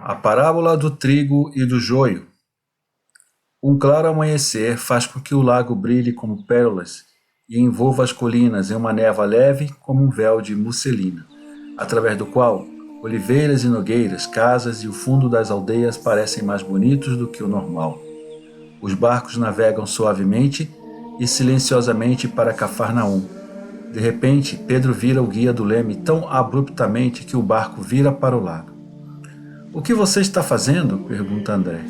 A parábola do trigo e do joio. Um claro amanhecer faz com que o lago brilhe como pérolas e envolva as colinas em uma névoa leve como um véu de musselina, através do qual oliveiras e nogueiras, casas e o fundo das aldeias parecem mais bonitos do que o normal. Os barcos navegam suavemente e silenciosamente para Cafarnaum. De repente, Pedro vira o guia do leme tão abruptamente que o barco vira para o lado. "O que você está fazendo?" pergunta André.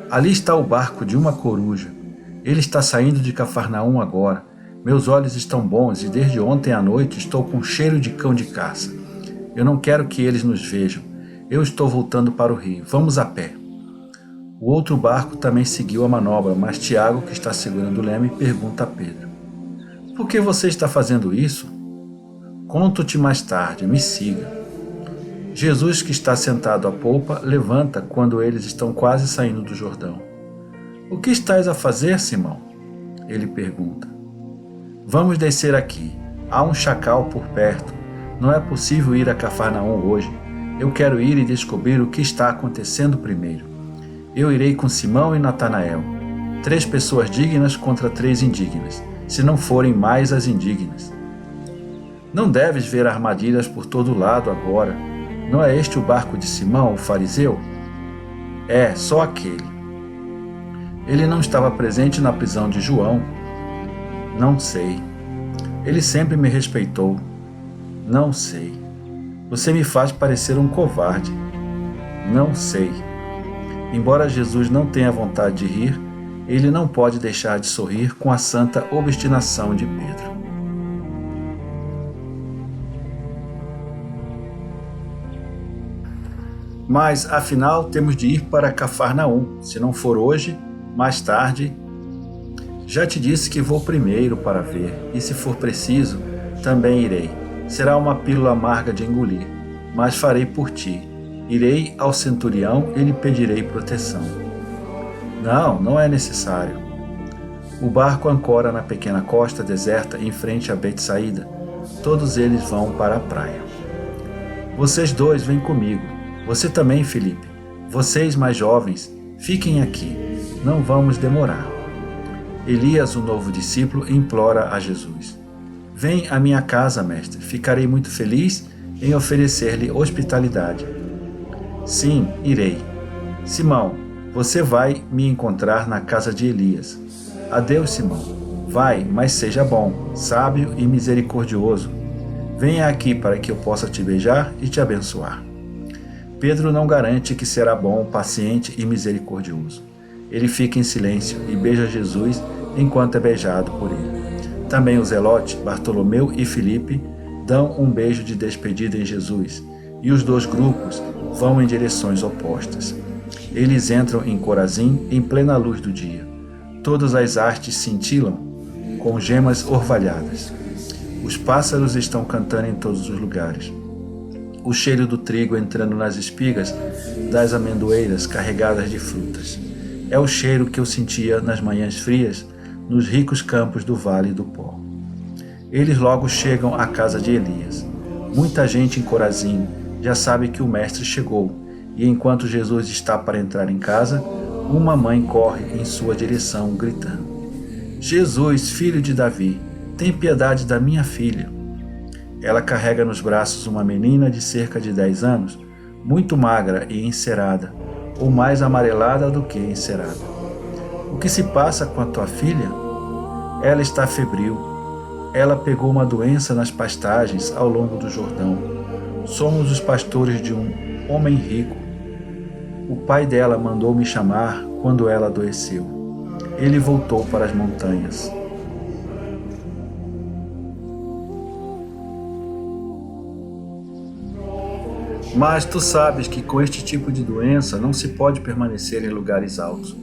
"Ali está o barco de uma coruja. Ele está saindo de Cafarnaum agora. Meus olhos estão bons e desde ontem à noite estou com cheiro de cão de caça. Eu não quero que eles nos vejam. Eu estou voltando para o rio. Vamos a pé." O outro barco também seguiu a manobra, mas Tiago, que está segurando o leme, pergunta a Pedro: "Por que você está fazendo isso?" "Conto-te mais tarde, me siga." Jesus, que está sentado à polpa, levanta quando eles estão quase saindo do Jordão. "O que estás a fazer, Simão?" ele pergunta. "Vamos descer aqui. Há um chacal por perto. Não é possível ir a Cafarnaum hoje. Eu quero ir e descobrir o que está acontecendo primeiro. Eu irei com Simão e Natanael. 3 pessoas dignas contra 3 indignas, se não forem mais as indignas." "Não deves ver armadilhas por todo lado agora. Não é este o barco de Simão, o fariseu?" "É, só aquele." "Ele não estava presente na prisão de João?" "Não sei." "Ele sempre me respeitou." "Não sei." "Você me faz parecer um covarde." "Não sei." Embora Jesus não tenha vontade de rir, ele não pode deixar de sorrir com a santa obstinação de Pedro. "Mas, afinal, temos de ir para Cafarnaum. Se não for hoje, mais tarde." "Já te disse que vou primeiro para ver, e se for preciso, também irei. Será uma pílula amarga de engolir, mas farei por ti. Irei ao centurião e lhe pedirei proteção." "Não, não é necessário." O barco ancora na pequena costa deserta em frente a Betsaída. Todos eles vão para a praia. "Vocês 2 vêm comigo. Você também, Felipe. Vocês mais jovens, fiquem aqui. Não vamos demorar." Elias, o novo discípulo, implora a Jesus: "Vem à minha casa, mestre. Ficarei muito feliz em oferecer-lhe hospitalidade." "Sim, irei." "Simão, você vai me encontrar na casa de Elias." "Adeus, Simão." "Vai, mas seja bom, sábio e misericordioso. Venha aqui para que eu possa te beijar e te abençoar." Pedro não garante que será bom, paciente e misericordioso. Ele fica em silêncio e beija Jesus enquanto é beijado por ele. Também o Zelote, Bartolomeu e Filipe dão um beijo de despedida em Jesus, e os 2 grupos vão em direções opostas. Eles entram em Corazim em plena luz do dia. Todas as hastes cintilam com gemas orvalhadas. Os pássaros estão cantando em todos os lugares. O cheiro do trigo entrando nas espigas das amendoeiras carregadas de frutas. É o cheiro que eu sentia nas manhãs frias nos ricos campos do Vale do Pó. Eles logo chegam à casa de Elias. Muita gente em Corazim já sabe que o mestre chegou, e enquanto Jesus está para entrar em casa, uma mãe corre em sua direção gritando: "Jesus, filho de Davi, tem piedade da minha filha." Ela carrega nos braços uma menina de cerca de 10 anos, muito magra e encerada, ou mais amarelada do que encerada. "O que se passa com a tua filha?" "Ela está febril. Ela pegou uma doença nas pastagens ao longo do Jordão. Somos os pastores de um homem rico. O pai dela mandou me chamar quando ela adoeceu. Ele voltou para as montanhas." "Mas tu sabes que com este tipo de doença não se pode permanecer em lugares altos.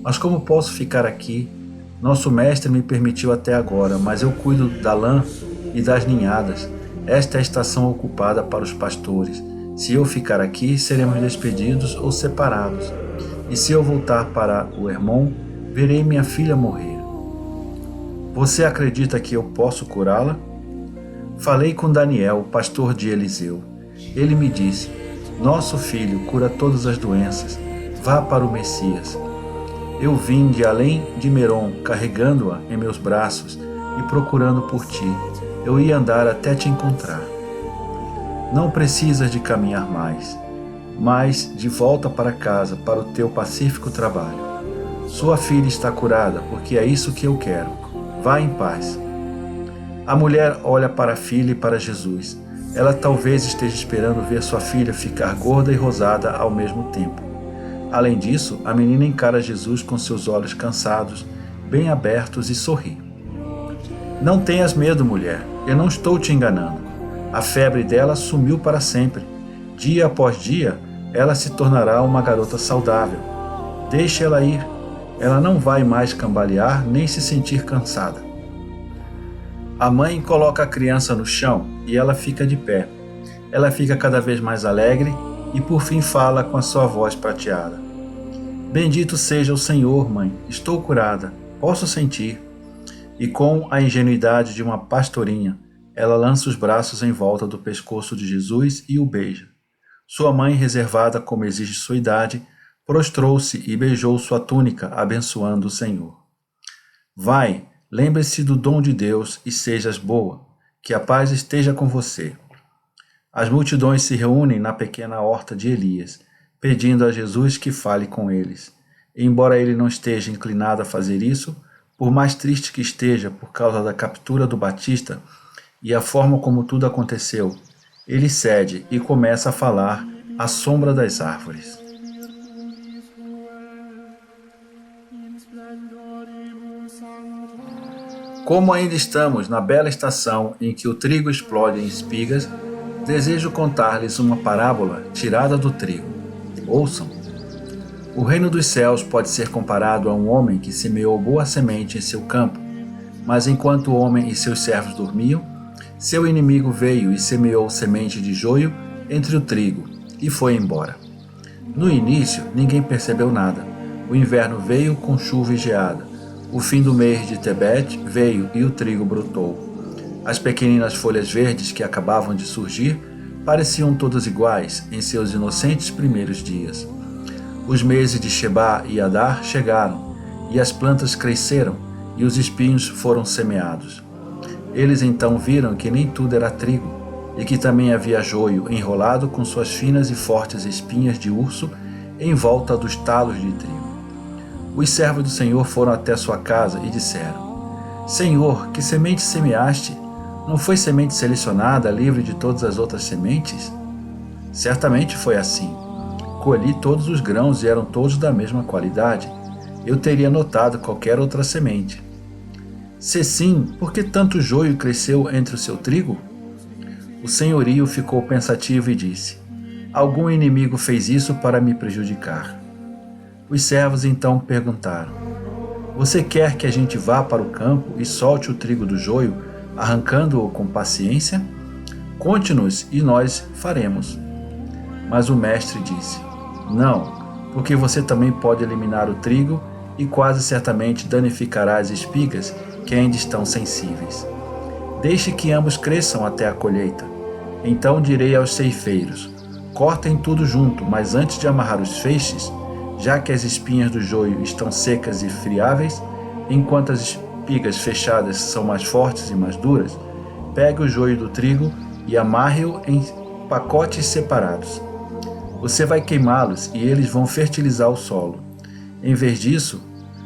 Mas como posso ficar aqui? Nosso mestre me permitiu até agora, mas eu cuido da lã e das ninhadas. Esta é a estação ocupada para os pastores. Se eu ficar aqui, seremos despedidos ou separados. E se eu voltar para o Hermon, verei minha filha morrer. Você acredita que eu posso curá-la?" "Falei com Daniel, pastor de Eliseu. Ele me disse: Nosso filho cura todas as doenças. Vá para o Messias. Eu vim de além de Merom, carregando-a em meus braços e procurando por ti. Eu ia andar até te encontrar. Não precisas de caminhar mais, mas de volta para casa, para o teu pacífico trabalho. Sua filha está curada, porque é isso que eu quero. Vá em paz. A mulher olha para a filha e para Jesus. Ela talvez esteja esperando ver sua filha ficar gorda e rosada ao mesmo tempo. Além disso, a menina encara Jesus com seus olhos cansados, bem abertos e sorri. Não tenhas medo, mulher. Eu não estou te enganando. A febre dela sumiu para sempre. Dia após dia, ela se tornará uma garota saudável. Deixe ela ir. Ela não vai mais cambalear nem se sentir cansada. A mãe coloca a criança no chão e ela fica de pé. Ela fica cada vez mais alegre e por fim fala com a sua voz prateada. Bendito seja o Senhor, mãe. Estou curada. Posso sentir. E com a ingenuidade de uma pastorinha, ela lança os braços em volta do pescoço de Jesus e o beija. Sua mãe, reservada como exige sua idade, prostrou-se e beijou sua túnica, abençoando o Senhor. Vai, lembre-se do dom de Deus e sejas boa, que a paz esteja com você. As multidões se reúnem na pequena horta de Elias, pedindo a Jesus que fale com eles. E, embora ele não esteja inclinado a fazer isso, por mais triste que esteja por causa da captura do Batista e a forma como tudo aconteceu, ele cede e começa a falar à sombra das árvores. Como ainda estamos na bela estação em que o trigo explode em espigas, desejo contar-lhes uma parábola tirada do trigo. Ouçam. O reino dos céus pode ser comparado a um homem que semeou boa semente em seu campo, mas enquanto o homem e seus servos dormiam, seu inimigo veio e semeou semente de joio entre o trigo e foi embora. No início, ninguém percebeu nada. O inverno veio com chuva e geada. O fim do mês de Tebete veio e o trigo brotou. As pequeninas folhas verdes que acabavam de surgir pareciam todas iguais em seus inocentes primeiros dias. Os meses de Sheba e Adar chegaram, e as plantas cresceram, e os espinhos foram semeados. Eles então viram que nem tudo era trigo, e que também havia joio enrolado com suas finas e fortes espinhas de urso em volta dos talos de trigo. Os servos do Senhor foram até sua casa e disseram: Senhor, que semente semeaste? Não foi semente selecionada, livre de todas as outras sementes? Certamente foi assim. Colhi todos os grãos e eram todos da mesma qualidade. Eu teria notado qualquer outra semente. Se sim, por que tanto joio cresceu entre o seu trigo? O senhorio ficou pensativo e disse: Algum inimigo fez isso para me prejudicar. Os servos então perguntaram: Você quer que a gente vá para o campo e solte o trigo do joio, arrancando-o com paciência? Conte-nos e nós faremos. Mas o mestre disse: Não, porque você também pode eliminar o trigo e quase certamente danificará as espigas que ainda estão sensíveis. Deixe que ambos cresçam até a colheita. Então direi aos ceifeiros: Cortem tudo junto, mas antes de amarrar os feixes, já que as espinhas do joio estão secas e friáveis, enquanto as espigas fechadas são mais fortes e mais duras, pegue o joio do trigo e amarre-o em pacotes separados. Você vai queimá-los e eles vão fertilizar o solo. Em vez disso,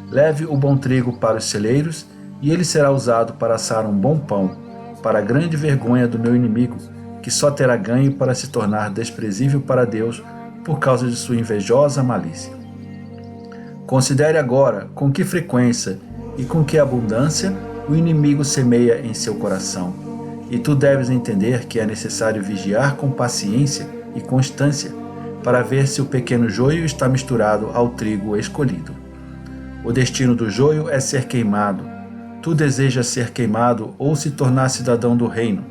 leve o bom trigo para os celeiros e ele será usado para assar um bom pão, para a grande vergonha do meu inimigo, que só terá ganho para se tornar desprezível para Deus por causa de sua invejosa malícia. Considere agora com que frequência e com que abundância o inimigo semeia em seu coração, e tu deves entender que é necessário vigiar com paciência e constância para ver se o pequeno joio está misturado ao trigo escolhido. O destino do joio é ser queimado. Tu desejas ser queimado ou se tornar cidadão do reino.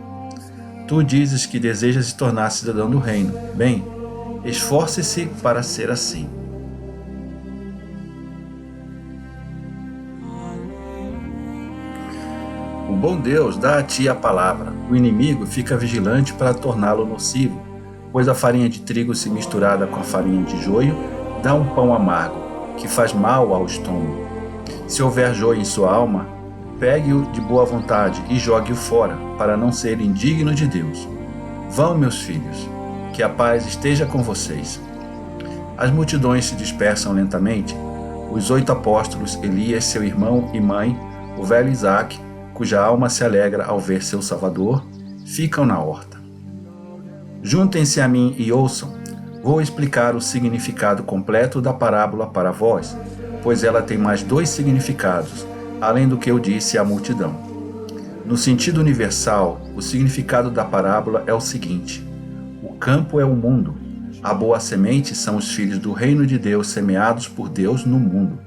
Tu dizes que desejas se tornar cidadão do reino. Bem, esforce-se para ser assim. O bom Deus dá a ti a palavra. O inimigo fica vigilante para torná-lo nocivo. pois a farinha de trigo se misturada com a farinha de joio dá um pão amargo, que faz mal ao estômago. Se houver joio em sua alma, pegue-o de boa vontade e jogue-o fora, para não ser indigno de Deus. Vão, meus filhos, que a paz esteja com vocês. As multidões se dispersam lentamente. Os 8 apóstolos, Elias, seu irmão e mãe, o velho Isaque, cuja alma se alegra ao ver seu Salvador, ficam na horta. Juntem-se a mim e ouçam. Vou explicar o significado completo da parábola para vós, pois ela tem mais 2 significados, além do que eu disse à multidão. No sentido universal, o significado da parábola é o seguinte: o campo é o mundo. A boa semente são os filhos do reino de Deus semeados por Deus no mundo,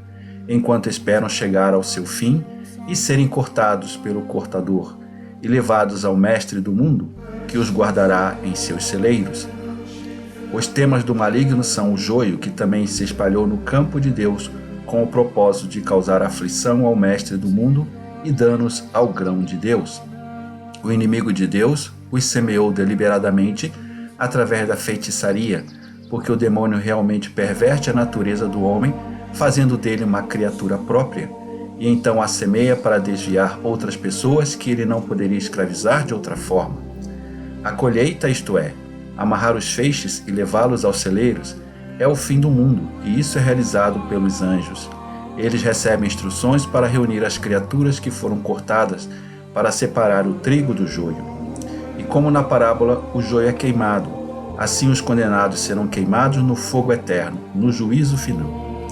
enquanto esperam chegar ao seu fim e serem cortados pelo cortador e levados ao mestre do mundo, que os guardará em seus celeiros. Os temas do maligno são o joio, que também se espalhou no campo de Deus com o propósito de causar aflição ao mestre do mundo e danos ao grão de Deus. O inimigo de Deus os semeou deliberadamente através da feitiçaria, porque o demônio realmente perverte a natureza do homem, fazendo dele uma criatura própria, e então a semeia para desviar outras pessoas que ele não poderia escravizar de outra forma. A colheita, isto é, amarrar os feixes e levá-los aos celeiros, é o fim do mundo, e isso é realizado pelos anjos. Eles recebem instruções para reunir as criaturas que foram cortadas, para separar o trigo do joio. E como na parábola o joio é queimado, assim os condenados serão queimados no fogo eterno, no juízo final.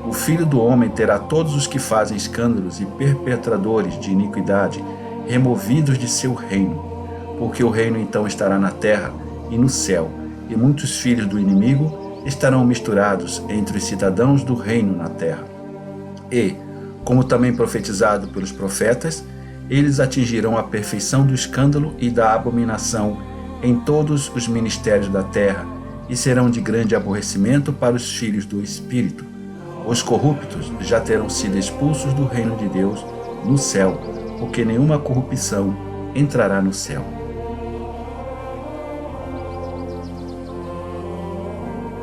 O Filho do Homem terá todos os que fazem escândalos e perpetradores de iniquidade removidos de seu reino, porque o reino então estará na terra e no céu, e muitos filhos do inimigo estarão misturados entre os cidadãos do reino na terra. E, como também profetizado pelos profetas, eles atingirão a perfeição do escândalo e da abominação em todos os ministérios da terra, e serão de grande aborrecimento para os filhos do Espírito. Os corruptos já terão sido expulsos do reino de Deus no céu, porque nenhuma corrupção entrará no céu.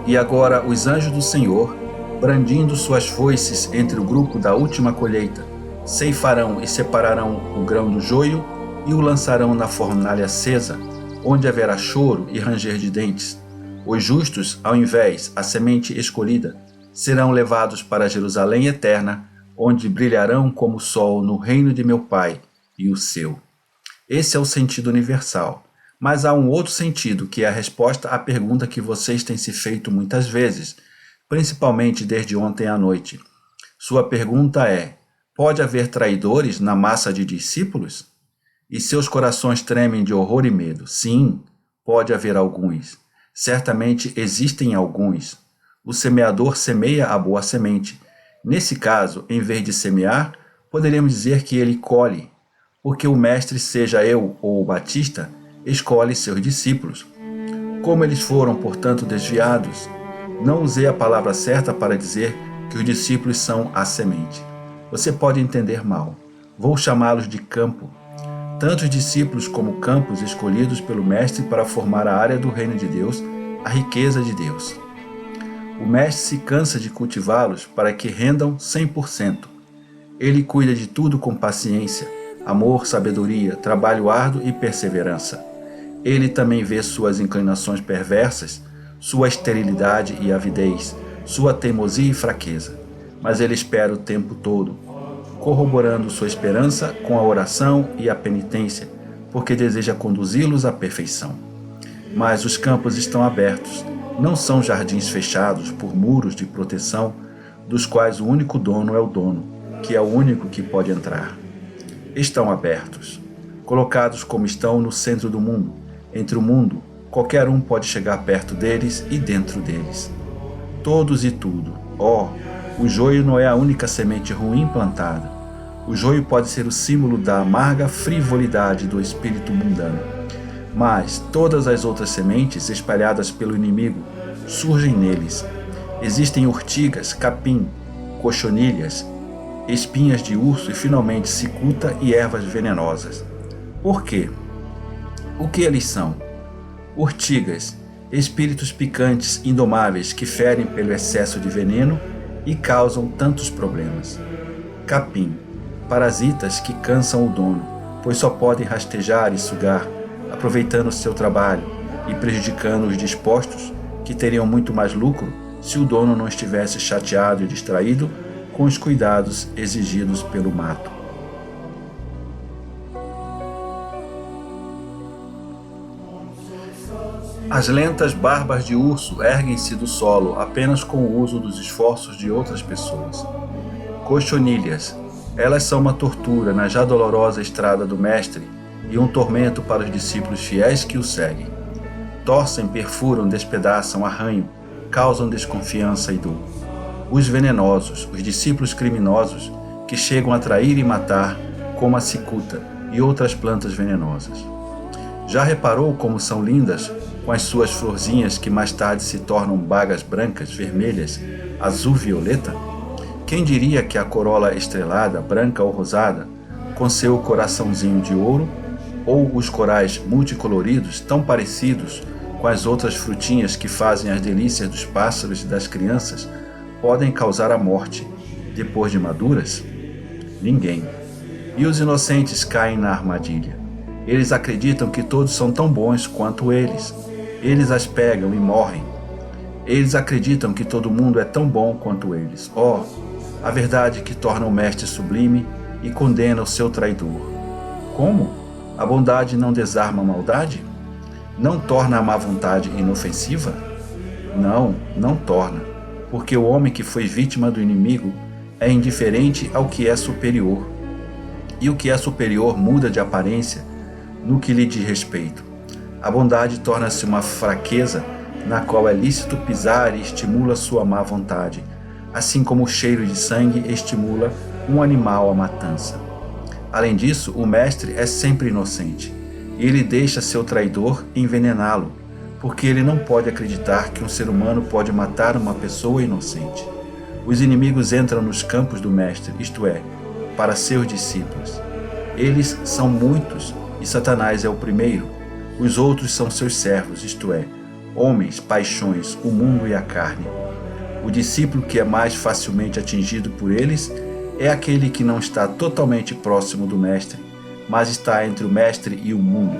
E agora os anjos do Senhor, brandindo suas foices entre o grupo da última colheita, ceifarão e separarão o grão do joio e o lançarão na fornalha acesa, onde haverá choro e ranger de dentes. Os justos, ao invés, a semente escolhida, serão levados para Jerusalém eterna, onde brilharão como o sol no reino de meu Pai e o seu. Esse é o sentido universal. Mas há um outro sentido, que é a resposta à pergunta que vocês têm se feito muitas vezes, principalmente desde ontem à noite. Sua pergunta é: pode haver traidores na massa de discípulos? E seus corações tremem de horror e medo. Sim, pode haver alguns. Certamente existem alguns. O semeador semeia a boa semente. Nesse caso, em vez de semear, poderíamos dizer que ele colhe, porque o mestre, seja eu ou o Batista, escolhe seus discípulos. Como eles foram, portanto, desviados, não usei a palavra certa para dizer que os discípulos são a semente. Você pode entender mal. Vou chamá-los de campo. Tanto os discípulos como campos escolhidos pelo Mestre para formar a área do reino de Deus, a riqueza de Deus. O Mestre se cansa de cultivá-los para que rendam 100%. Ele cuida de tudo com paciência, amor, sabedoria, trabalho árduo e perseverança. Ele também vê suas inclinações perversas, sua esterilidade e avidez, sua teimosia e fraqueza. Mas ele espera o tempo todo, corroborando sua esperança com a oração e a penitência, porque deseja conduzi-los à perfeição. Mas os campos estão abertos, não são jardins fechados por muros de proteção, dos quais o único dono é o dono, que é o único que pode entrar. Estão abertos, colocados como estão no centro do mundo. Entre o mundo, qualquer um pode chegar perto deles e dentro deles. Todos e tudo. O joio não é a única semente ruim plantada. O joio pode ser o símbolo da amarga frivolidade do espírito mundano. Mas todas as outras sementes espalhadas pelo inimigo surgem neles. Existem urtigas, capim, cochonilhas, espinhas de urso e finalmente cicuta e ervas venenosas. Por quê? O que eles são? Urtigas. espíritos picantes indomáveis que ferem pelo excesso de veneno e causam tantos problemas. Capim, parasitas que cansam o dono, pois só podem rastejar e sugar, aproveitando seu trabalho e prejudicando os dispostos, que teriam muito mais lucro se o dono não estivesse chateado e distraído com os cuidados exigidos pelo mato. As lentas barbas de urso erguem-se do solo apenas com o uso dos esforços de outras pessoas. Cochonilhas, elas são uma tortura na já dolorosa estrada do Mestre e um tormento para os discípulos fiéis que o seguem. Torcem, perfuram, despedaçam, arranham, causam desconfiança e dor. Os venenosos, os discípulos criminosos, que chegam a trair e matar, como a cicuta e outras plantas venenosas. Já reparou como são lindas, com as suas florzinhas que mais tarde se tornam bagas brancas, vermelhas, azul-violeta? Quem diria que a corola estrelada, branca ou rosada, com seu coraçãozinho de ouro, ou os corais multicoloridos, tão parecidos com as outras frutinhas que fazem as delícias dos pássaros e das crianças, podem causar a morte, depois de maduras? Ninguém. E os inocentes caem na armadilha. Eles acreditam que todos são tão bons quanto eles. Eles as pegam e morrem. Eles acreditam que todo mundo é tão bom quanto eles. Oh, a verdade que torna o mestre sublime e condena o seu traidor. Como? A bondade não desarma a maldade? Não torna a má vontade inofensiva? Não, não torna, porque o homem que foi vítima do inimigo é indiferente ao que é superior. E o que é superior muda de aparência no que lhe diz respeito. A bondade torna-se uma fraqueza na qual é lícito pisar e estimula sua má vontade, assim como o cheiro de sangue estimula um animal à matança. Além disso, o mestre é sempre inocente, e ele deixa seu traidor envenená-lo, porque ele não pode acreditar que um ser humano pode matar uma pessoa inocente. Os inimigos entram nos campos do mestre, isto é, para seus discípulos. Eles são muitos, e Satanás é o primeiro. Os outros são seus servos, isto é, homens, paixões, o mundo e a carne. O discípulo que é mais facilmente atingido por eles é aquele que não está totalmente próximo do mestre, mas está entre o mestre e o mundo.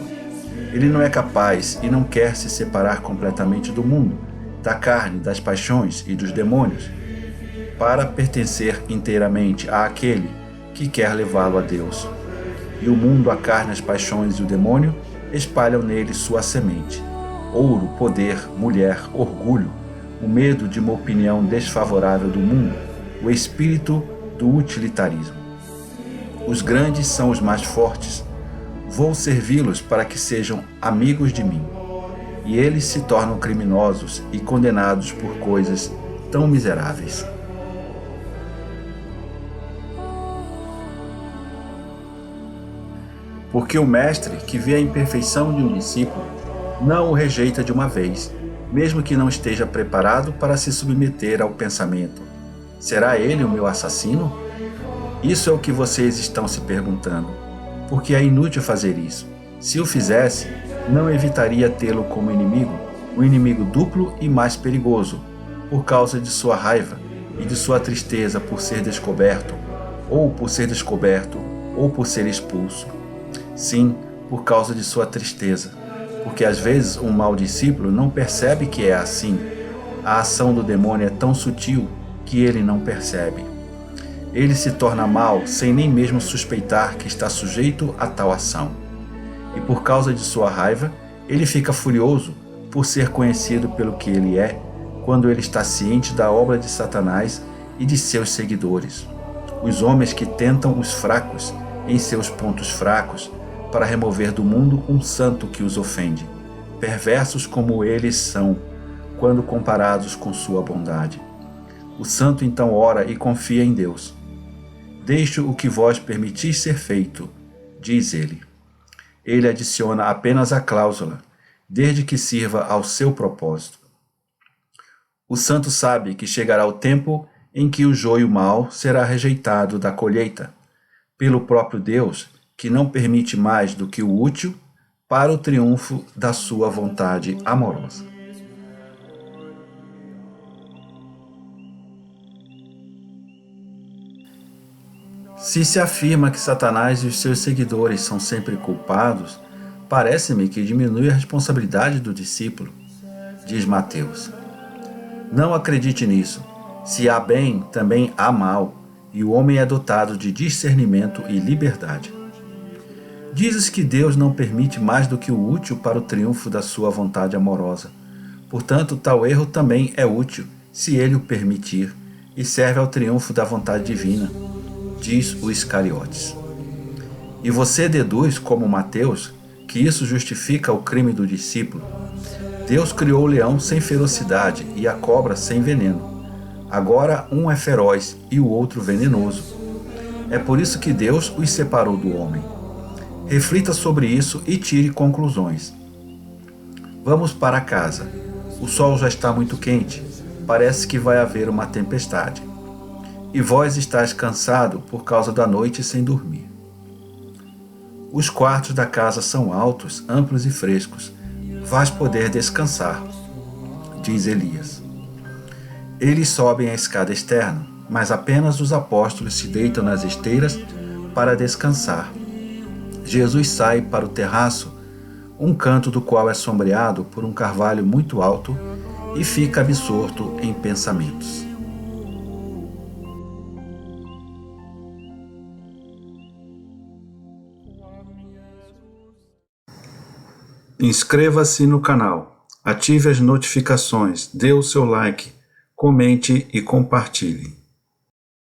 Ele não é capaz e não quer se separar completamente do mundo, da carne, das paixões e dos demônios, para pertencer inteiramente àquele que quer levá-lo a Deus. E o mundo, a carne, as paixões e o demônio espalham nele sua semente. Ouro, poder, mulher, orgulho, o medo de uma opinião desfavorável do mundo, o espírito do utilitarismo. Os grandes são os mais fortes. Vou servi-los para que sejam amigos de mim. E eles se tornam criminosos e condenados por coisas tão miseráveis. Porque o mestre, que vê a imperfeição de um discípulo, não o rejeita de uma vez, mesmo que não esteja preparado para se submeter ao pensamento: será ele o meu assassino? Isso é o que vocês estão se perguntando, porque é inútil fazer isso. Se o fizesse, não evitaria tê-lo como inimigo, um inimigo duplo e mais perigoso, por causa de sua raiva e de sua tristeza por ser descoberto, ou por ser expulso. Sim, por causa de sua tristeza, porque às vezes um mau discípulo não percebe que é assim. A ação do demônio é tão sutil que ele não percebe. Ele se torna mau sem nem mesmo suspeitar que está sujeito a tal ação. E por causa de sua raiva, ele fica furioso por ser conhecido pelo que ele é, quando ele está ciente da obra de Satanás e de seus seguidores. Os homens que tentam os fracos em seus pontos fracos, para remover do mundo um santo que os ofende, perversos como eles são, quando comparados com sua bondade. O santo então ora e confia em Deus. Deixo o que vós permitis ser feito, diz ele. Ele adiciona apenas a cláusula, desde que sirva ao seu propósito. O santo sabe que chegará o tempo em que o joio mau será rejeitado da colheita, pelo próprio Deus, que não permite mais do que o útil para o triunfo da sua vontade amorosa. Se se afirma que Satanás e os seus seguidores são sempre culpados, parece-me que diminui a responsabilidade do discípulo, diz Mateus. Não acredite nisso. Se há bem, também há mal, e o homem é dotado de discernimento e liberdade. Dizes que Deus não permite mais do que o útil para o triunfo da sua vontade amorosa. Portanto, tal erro também é útil, se ele o permitir, e serve ao triunfo da vontade divina, diz o Iscariotes. E você deduz, como Mateus, que isso justifica o crime do discípulo. Deus criou o leão sem ferocidade e a cobra sem veneno. Agora um é feroz e o outro venenoso. É por isso que Deus os separou do homem. Reflita sobre isso e tire conclusões. Vamos para casa. O sol já está muito quente. Parece que vai haver uma tempestade. E vós estáis cansado por causa da noite sem dormir. Os quartos da casa são altos, amplos e frescos. Vais poder descansar, diz Elias. Eles sobem a escada externa, mas apenas os apóstolos se deitam nas esteiras para descansar. Jesus sai para o terraço, um canto do qual é sombreado por um carvalho muito alto, e fica absorto em pensamentos. Inscreva-se no canal, ative as notificações, dê o seu like, comente e compartilhe.